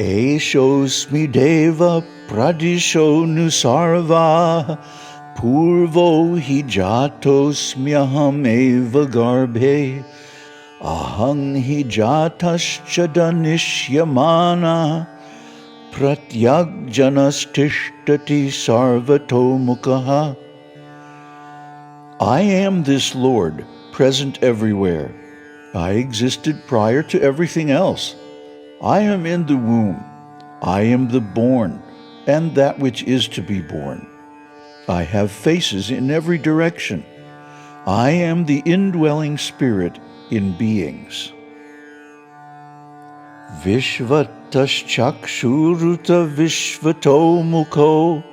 Eshosmi deva pradisho nusarva purvo hijatosmyaham eva garbhe ahang hijatascha danishyamana pratyagjanastishtati sarvatomukaha. I am this Lord, present everywhere. I existed prior to everything else. I am in the womb. I am the born, and that which is to be born. I have faces in every direction. I am the indwelling spirit in beings. Vishvataschakshuruta vishvato mukho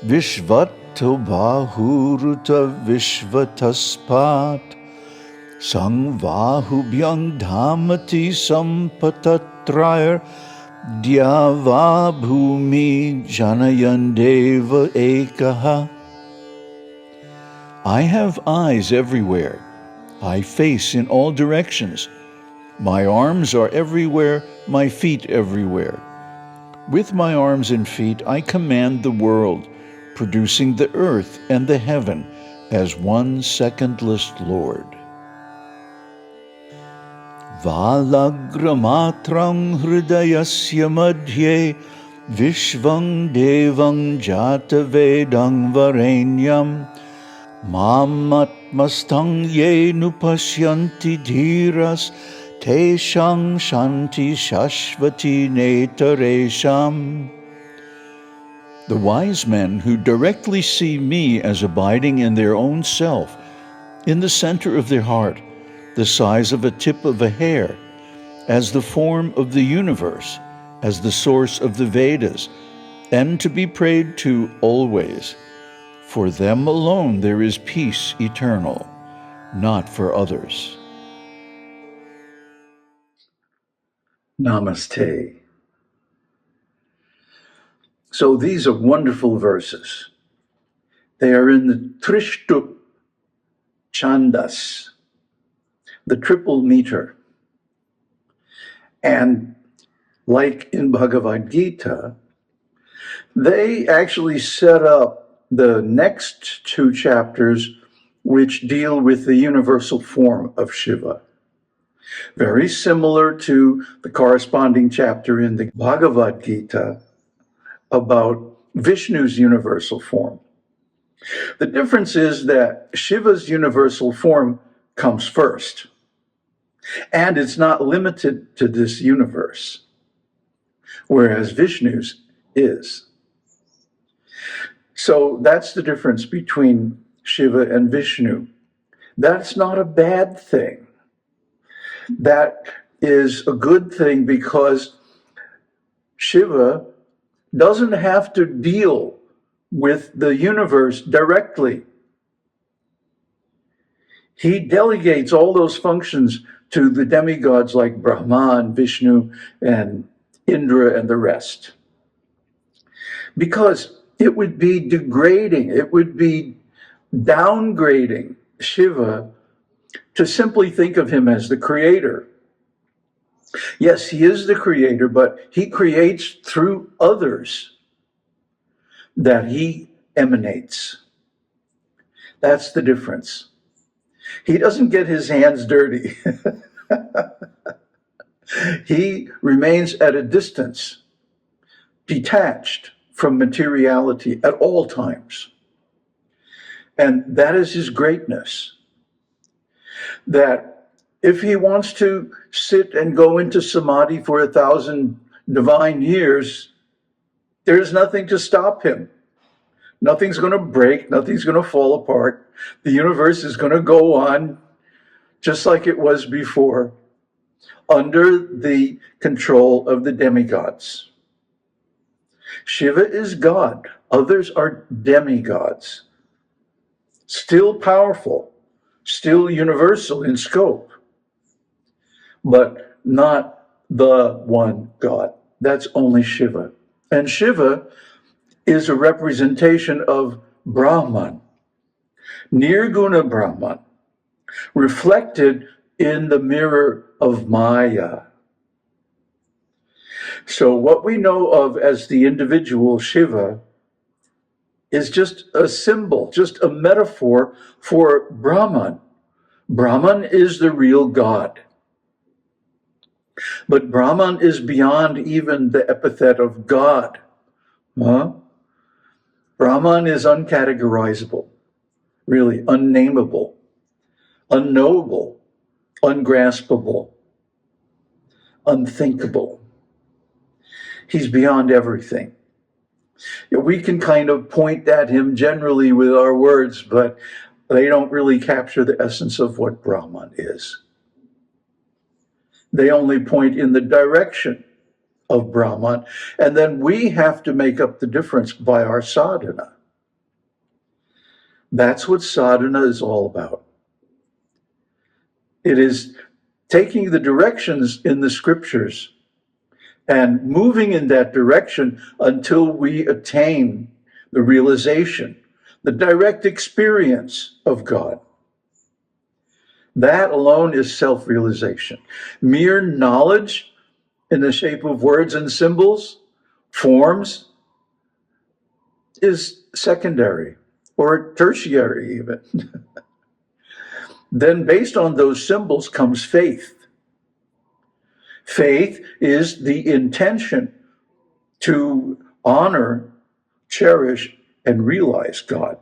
vishvato bahuruta vishvataspat Sangvahubhyang dhamati sampatatrayar dyava bhumi janayandeva ekaha. I have eyes everywhere. I face in all directions. My arms are everywhere, my feet everywhere. With my arms and feet I command the world, producing the earth and the heaven as one secondless Lord. Valagramatrang hridayasya madhye vishvang devang jata vedang varenyam mamatmastang ye nupashyanti dhiras teshang shanti shashvati netaresham. The wise men who directly see me as abiding in their own self, in the center of their heart, the size of a tip of a hair, as the form of the universe, as the source of the Vedas, and to be prayed to always. For them alone there is peace eternal, not for others. Namaste. So these are wonderful verses. They are in the Trishtup Chandas, the triple meter. And like in Bhagavad Gita, they actually set up the next two chapters which deal with the universal form of Shiva. Very similar to the corresponding chapter in the Bhagavad Gita about Vishnu's universal form. The difference is that Shiva's universal form comes first. And it's not limited to this universe, whereas Vishnu's is. So that's the difference between Shiva and Vishnu. That's not a bad thing. That is a good thing because Shiva doesn't have to deal with the universe directly. He delegates all those functions to the demigods like Brahma and Vishnu and Indra and the rest. Because it would be degrading, it would be downgrading Shiva to simply think of him as the creator. Yes, he is the creator, but he creates through others that he emanates. That's the difference. He doesn't get his hands dirty. He remains at a distance, detached from materiality at all times. And that is his greatness. That if he wants to sit and go into samadhi for 1,000 divine years, there's nothing to stop him. Nothing's going to break, nothing's going to fall apart. The universe is going to go on just like it was before, under the control of the demigods. Shiva is God, others are demigods. Still powerful, still universal in scope, but not the one God. That's only Shiva. And Shiva is a representation of Brahman, Nirguna Brahman, reflected in the mirror of Maya. So what we know of as the individual Shiva is just a symbol, just a metaphor for Brahman. Brahman is the real God. But Brahman is beyond even the epithet of God. Huh? Brahman is uncategorizable, really unnameable, unknowable, ungraspable, unthinkable. He's beyond everything. We can kind of point at him generally with our words, but they don't really capture the essence of what Brahman is. They only point in the direction of Brahman, and then we have to make up the difference by our sadhana. That's what sadhana is all about. It is taking the directions in the scriptures and moving in that direction until we attain the realization, the direct experience of God. That alone is self-realization. Mere knowledge in the shape of words and symbols, forms, is secondary or tertiary even. Then based on those symbols comes faith. Faith is the intention to honor, cherish, and realize God.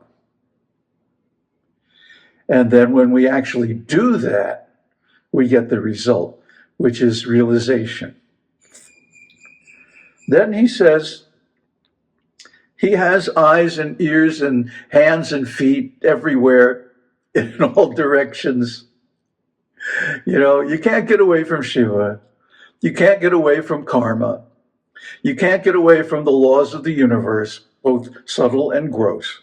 And then when we actually do that, we get the result, which is realization. Then he says, he has eyes and ears and hands and feet everywhere in all directions. You know, you can't get away from Shiva. You can't get away from karma. You can't get away from the laws of the universe, both subtle and gross.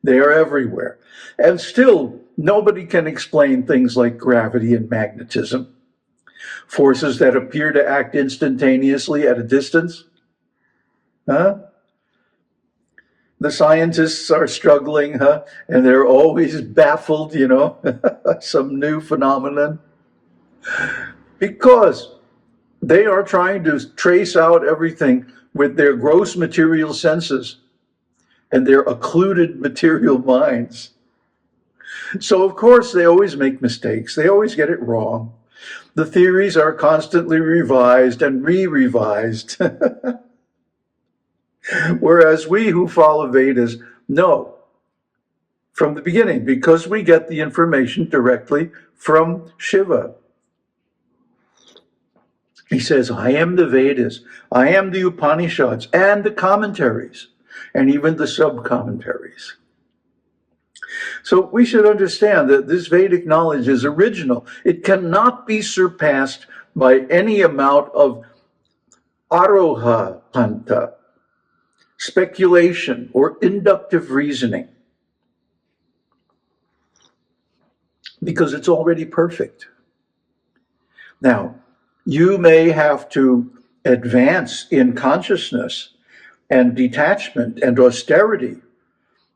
They are everywhere. And still, nobody can explain things like gravity and magnetism, forces that appear to act instantaneously at a distance. Huh? The scientists are struggling, huh? And they're always baffled, you know, some new phenomenon. Because they are trying to trace out everything with their gross material senses and their occluded material minds. So, of course, they always make mistakes. They always get it wrong. The theories are constantly revised and re-revised. Whereas we who follow Vedas know from the beginning, because we get the information directly from Shiva. He says, I am the Vedas, I am the Upanishads, and the commentaries, and even the sub-commentaries. So we should understand that this Vedic knowledge is original. It cannot be surpassed by any amount of aroha panta, speculation, or inductive reasoning, because it's already perfect. Now, you may have to advance in consciousness and detachment and austerity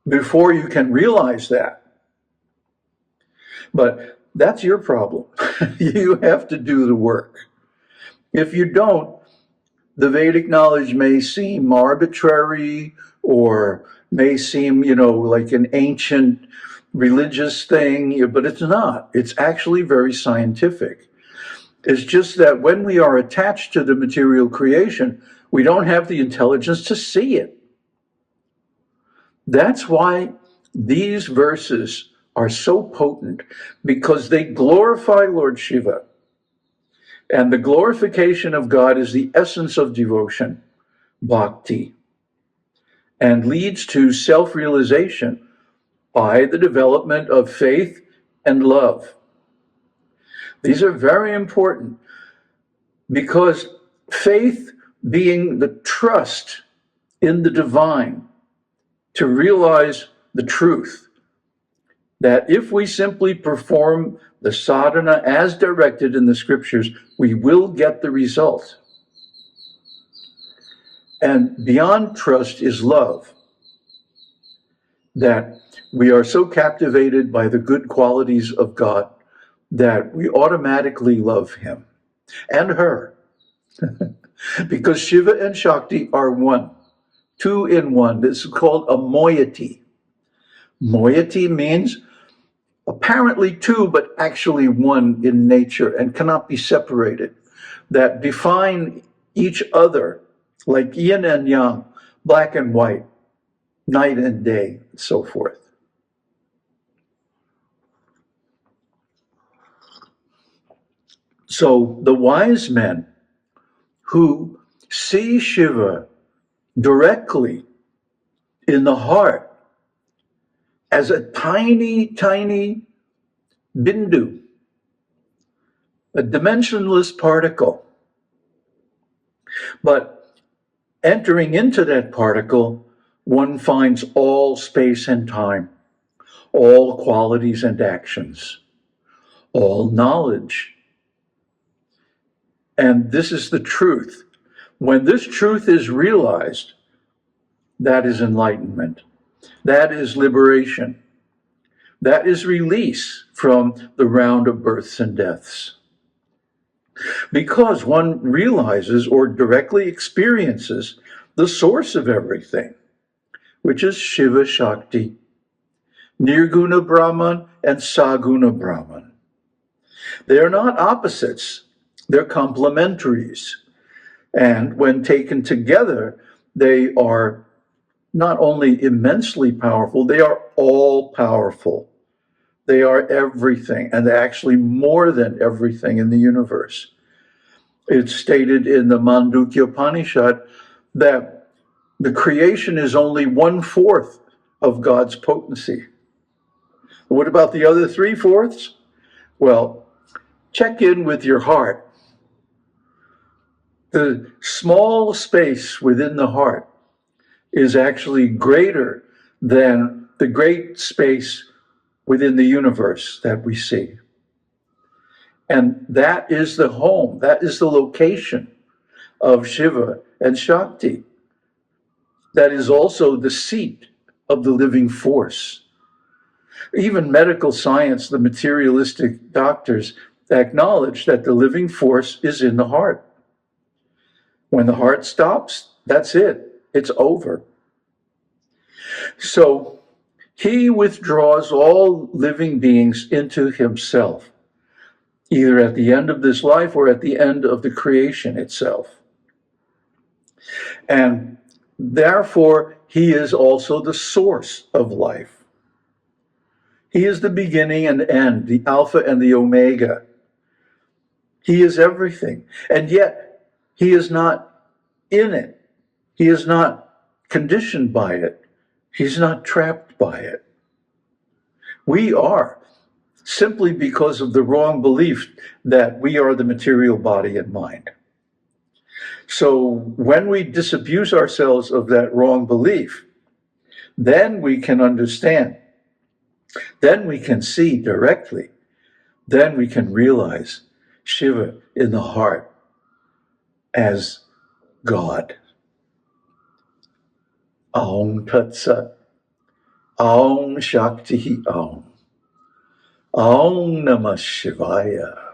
before you can realize that. But that's your problem. You have to do the work. If you don't, the Vedic knowledge may seem arbitrary or may seem, you know, like an ancient religious thing, but it's not. It's actually very scientific. It's just that when we are attached to the material creation, we don't have the intelligence to see it. That's why these verses are so potent, because they glorify Lord Shiva. And the glorification of God is the essence of devotion, bhakti, and leads to self-realization by the development of faith and love. These are very important, because faith being the trust in the divine to realize the truth, that if we simply perform the sadhana as directed in the scriptures, we will get the result. And beyond trust is love, that we are so captivated by the good qualities of God that we automatically love him and her. because Shiva and Shakti are one, two in one. This is called a moiety. Moiety means apparently two, but actually one in nature and cannot be separated, that define each other like yin and yang, black and white, night and day, and so forth. So the wise men who see Shiva directly in the heart as a tiny, tiny bindu, a dimensionless particle, but entering into that particle, one finds all space and time, all qualities and actions, all knowledge. And this is the truth. When this truth is realized, that is enlightenment. That is liberation. That is release from the round of births and deaths. Because one realizes or directly experiences the source of everything, which is Shiva Shakti, Nirguna Brahman and Saguna Brahman. They are not opposites, they're complementaries. And when taken together, they are not only immensely powerful, they are all powerful. They are everything, and they're actually more than everything in the universe. It's stated in the Mandukya Upanishad that the creation is only 1/4 of God's potency. What about the other 3/4? Well, check in with your heart. The small space within the heart is actually greater than the great space within the universe that we see. And that is the home, that is the location of Shiva and Shakti. That is also the seat of the living force. Even medical science, the materialistic doctors acknowledge that the living force is in the heart. When the heart stops, that's it. It's over. So he withdraws all living beings into himself, either at the end of this life or at the end of the creation itself. And therefore, he is also the source of life. He is the beginning and end, the Alpha and the Omega. He is everything. And yet, he is not in it. He is not conditioned by it. He's not trapped by it. We are, simply because of the wrong belief that we are the material body and mind. So when we disabuse ourselves of that wrong belief, then we can understand. Then we can see directly. Then we can realize Shiva in the heart as God. Aum Tat Sat. Aum Shakti Aum. Aum Namah Shivaya.